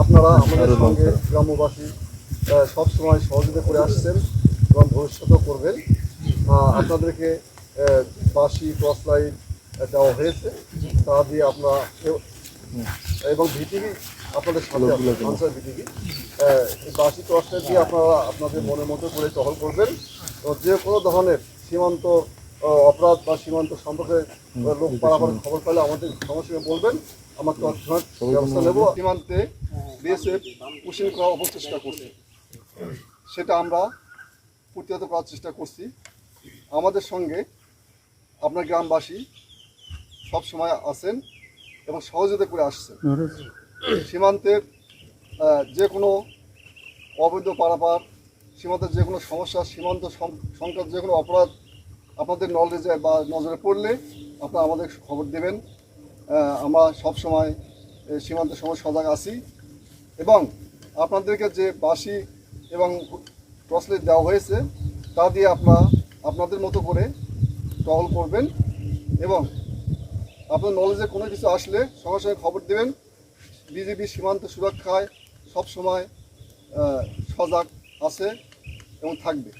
আপনারা আমাদের সঙ্গে গ্রামবাসী সবসময় সহযোগিতা করে আসছেন এবং ভবিষ্যতেও করবেন। আপনাদেরকে বাঁশি টর্চ লাইট দেওয়া হয়েছে, তা দিয়ে আপনারা এবং ভিটিভি আপনাদের সাথে আনসার ভিটিভি এই বাঁশি টর্চ লাইট দিয়ে আপনারা আপনাদের মনের মতো করে টহল করবেন এবং যে কোনো ধরনের সীমান্ত অপরাধ বা সীমান্ত সম্পর্কে লোক পারাপার খবর পেলে আমাদের সমস্যাকে বলবেন, আমরা তৎক্ষণাৎ ব্যবস্থা নেব। সীমান্তে বিএসএফ পুশিং করার অপচেষ্টা করছে, সেটা আমরা প্রতিহত করার চেষ্টা করছি। আমাদের সঙ্গে আপনার গ্রামবাসী সব সময় আছেন এবং সহযোগিতা করে আসছেন। সীমান্তের যে কোনো অবৈধ পারাপার, সীমান্তের যে কোনো সমস্যা, সীমান্ত সংক্রান্ত যে কোনো অপরাধ আপনাদের নলেজে বা নজরে পড়লে আপনারা আমাদের খবর দেবেন। আমরা সবসময় সীমান্তের সময় সজাগ আছি এবং আপনাদেরকে যে বাঁশি এবং টর্চ লাইট দেওয়া হয়েছে তা দিয়ে আপনারা আপনাদের মতো করে টহল করবেন এবং আপনার নলেজে কোনো কিছু আসলে সঙ্গে সঙ্গে খবর দেবেন। বিজিবি সীমান্ত সুরক্ষায় সবসময় সজাগ আছে এবং থাকবে।